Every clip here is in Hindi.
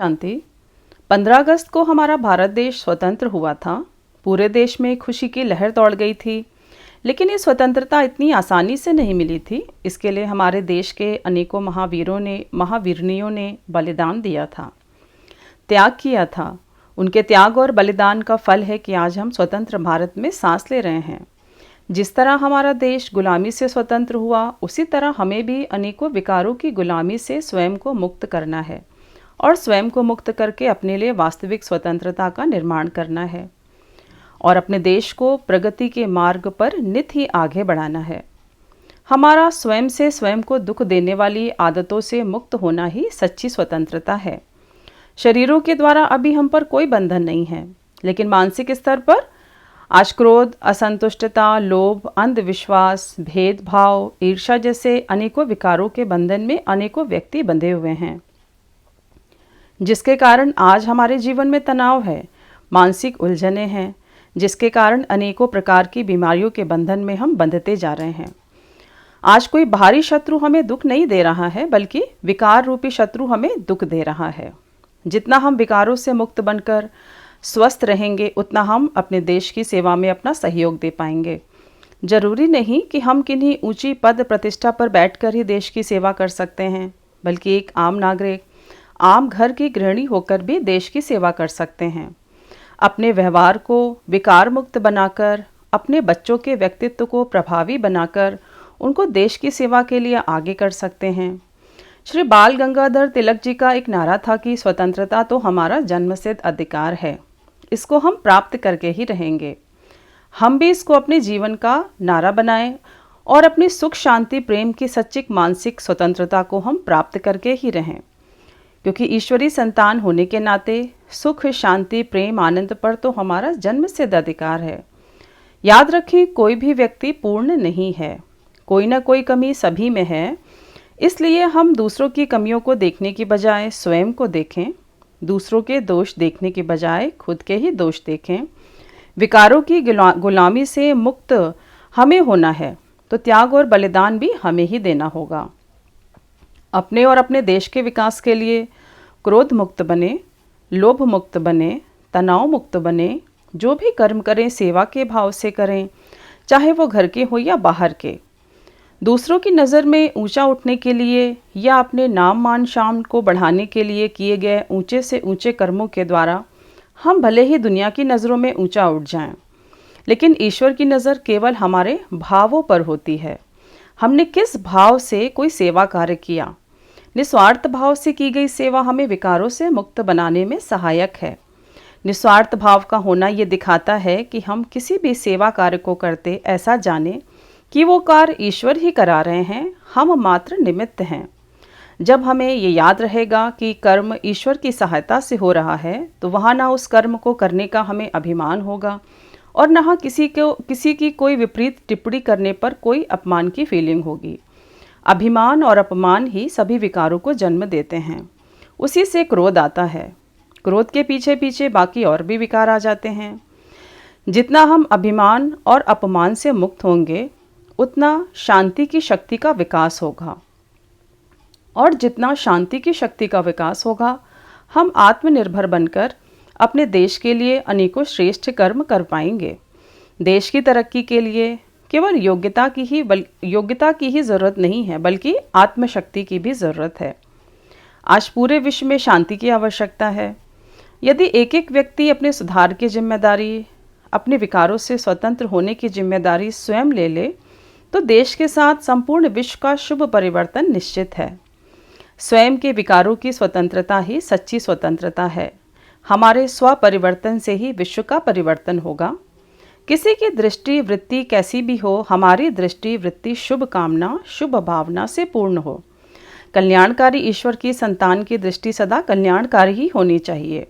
शांति। 15 अगस्त को हमारा भारत देश स्वतंत्र हुआ था। पूरे देश में खुशी की लहर दौड़ गई थी। लेकिन ये स्वतंत्रता इतनी आसानी से नहीं मिली थी। इसके लिए हमारे देश के अनेकों महावीरनियों ने बलिदान दिया था, त्याग किया था। उनके त्याग और बलिदान का फल है कि आज हम स्वतंत्र भारत में सांस ले रहे हैं। जिस तरह हमारा देश गुलामी से स्वतंत्र हुआ, उसी तरह हमें भी अनेकों विकारों की गुलामी से स्वयं को मुक्त करना है और स्वयं को मुक्त करके अपने लिए वास्तविक स्वतंत्रता का निर्माण करना है और अपने देश को प्रगति के मार्ग पर नित ही आगे बढ़ाना है। हमारा स्वयं से स्वयं को दुख देने वाली आदतों से मुक्त होना ही सच्ची स्वतंत्रता है। शरीरों के द्वारा अभी हम पर कोई बंधन नहीं है, लेकिन मानसिक स्तर पर आज क्रोध, असंतुष्टता, लोभ, अंधविश्वास, भेदभाव, ईर्ष्या जैसे अनेकों विकारों के बंधन में अनेकों व्यक्ति बंधे हुए हैं, जिसके कारण आज हमारे जीवन में तनाव है, मानसिक उलझनें हैं, जिसके कारण अनेकों प्रकार की बीमारियों के बंधन में हम बंधते जा रहे हैं। आज कोई बाहरी शत्रु हमें दुख नहीं दे रहा है, बल्कि विकार रूपी शत्रु हमें दुख दे रहा है। जितना हम विकारों से मुक्त बनकर स्वस्थ रहेंगे, उतना हम अपने देश की सेवा में अपना सहयोग दे पाएंगे। जरूरी नहीं कि हम किन्हीं ऊंची पद प्रतिष्ठा पर बैठकर ही देश की सेवा कर सकते हैं, बल्कि एक आम नागरिक, आम घर की गृहिणी होकर भी देश की सेवा कर सकते हैं। अपने व्यवहार को विकार मुक्त बनाकर, अपने बच्चों के व्यक्तित्व को प्रभावी बनाकर उनको देश की सेवा के लिए आगे कर सकते हैं। श्री बाल गंगाधर तिलक जी का एक नारा था कि स्वतंत्रता तो हमारा जन्मसिद्ध अधिकार है, इसको हम प्राप्त करके ही रहेंगे। हम भी इसको अपने जीवन का नारा बनाएं और अपनी सुख, शांति, प्रेम की सच्ची मानसिक स्वतंत्रता को हम प्राप्त करके ही रहें, क्योंकि ईश्वरीय संतान होने के नाते सुख, शांति, प्रेम, आनंद पर तो हमारा जन्मसिद्ध अधिकार है। याद रखें, कोई भी व्यक्ति पूर्ण नहीं है, कोई ना कोई कमी सभी में है। इसलिए हम दूसरों की कमियों को देखने की बजाय स्वयं को देखें, दूसरों के दोष देखने की बजाय खुद के ही दोष देखें। विकारों की गुलामी से मुक्त हमें होना है, तो त्याग और बलिदान भी हमें ही देना होगा। अपने और अपने देश के विकास के लिए क्रोध मुक्त बने, लोभ मुक्त बने, तनाव मुक्त बने। जो भी कर्म करें सेवा के भाव से करें, चाहे वो घर के हो या बाहर के। दूसरों की नज़र में ऊंचा उठने के लिए या अपने नाम मान शान को बढ़ाने के लिए किए गए ऊंचे से ऊंचे कर्मों के द्वारा हम भले ही दुनिया की नज़रों में ऊंचा उठ जाएं, लेकिन ईश्वर की नज़र केवल हमारे भावों पर होती है। हमने किस भाव से कोई सेवा कार्य किया। निस्वार्थ भाव से की गई सेवा हमें विकारों से मुक्त बनाने में सहायक है। निस्वार्थ भाव का होना ये दिखाता है कि हम किसी भी सेवा कार्य को करते ऐसा जाने कि वो कार्य ईश्वर ही करा रहे हैं, हम मात्र निमित्त हैं। जब हमें ये याद रहेगा कि कर्म ईश्वर की सहायता से हो रहा है, तो वहाँ ना उस कर्म को करने का हमें अभिमान होगा और ना किसी की कोई विपरीत टिप्पणी करने पर कोई अपमान की फीलिंग होगी। अभिमान और अपमान ही सभी विकारों को जन्म देते हैं। उसी से क्रोध आता है। क्रोध के पीछे पीछे बाकी और भी विकार आ जाते हैं। जितना हम अभिमान और अपमान से मुक्त होंगे, उतना शांति की शक्ति का विकास होगा, और जितना शांति की शक्ति का विकास होगा, हम आत्मनिर्भर बनकर अपने देश के लिए अनेकों श्रेष्ठ कर्म कर पाएंगे। देश की तरक्की के लिए केवल योग्यता की ही ज़रूरत नहीं है, बल्कि आत्मशक्ति की भी ज़रूरत है। आज पूरे विश्व में शांति की आवश्यकता है। यदि एक एक व्यक्ति अपने सुधार की जिम्मेदारी, अपने विकारों से स्वतंत्र होने की जिम्मेदारी स्वयं ले ले, तो देश के साथ संपूर्ण विश्व का शुभ परिवर्तन निश्चित है। स्वयं के विकारों की स्वतंत्रता ही सच्ची स्वतंत्रता है। हमारे स्व परिवर्तन से ही विश्व का परिवर्तन होगा। किसी की दृष्टि वृत्ति कैसी भी हो, हमारी दृष्टि वृत्ति शुभ कामना, शुभ भावना से पूर्ण हो। कल्याणकारी ईश्वर की संतान की दृष्टि सदा कल्याणकारी ही होनी चाहिए।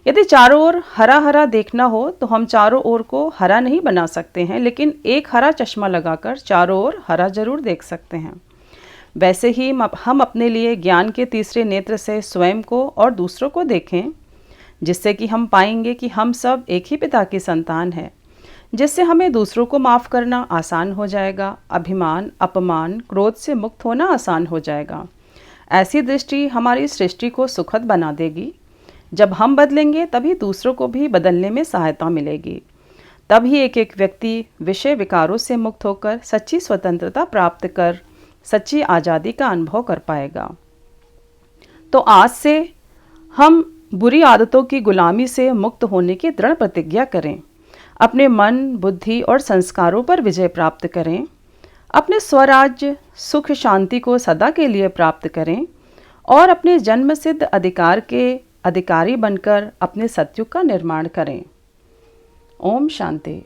यदि चारों ओर हरा हरा देखना हो, तो हम चारों ओर को हरा नहीं बना सकते हैं, लेकिन एक हरा चश्मा लगाकर चारों ओर हरा जरूर देख सकते हैं। वैसे ही हम अपने लिए ज्ञान के तीसरे नेत्र से स्वयं को और दूसरों को देखें, जिससे कि हम पाएंगे कि हम सब एक ही पिता की संतान हैं, जिससे हमें दूसरों को माफ़ करना आसान हो जाएगा। अभिमान, अपमान, क्रोध से मुक्त होना आसान हो जाएगा। ऐसी दृष्टि हमारी सृष्टि को सुखद बना देगी। जब हम बदलेंगे तभी दूसरों को भी बदलने में सहायता मिलेगी। तभी एक एक व्यक्ति विषय विकारों से मुक्त होकर सच्ची स्वतंत्रता प्राप्त कर सच्ची आज़ादी का अनुभव कर पाएगा। तो आज से हम बुरी आदतों की गुलामी से मुक्त होने की दृढ़ प्रतिज्ञा करें। अपने मन, बुद्धि और संस्कारों पर विजय प्राप्त करें। अपने स्वराज्य, सुख, शांति को सदा के लिए प्राप्त करें और अपने जन्मसिद्ध अधिकार के अधिकारी बनकर अपने सत्युग का निर्माण करें। ओम शांति।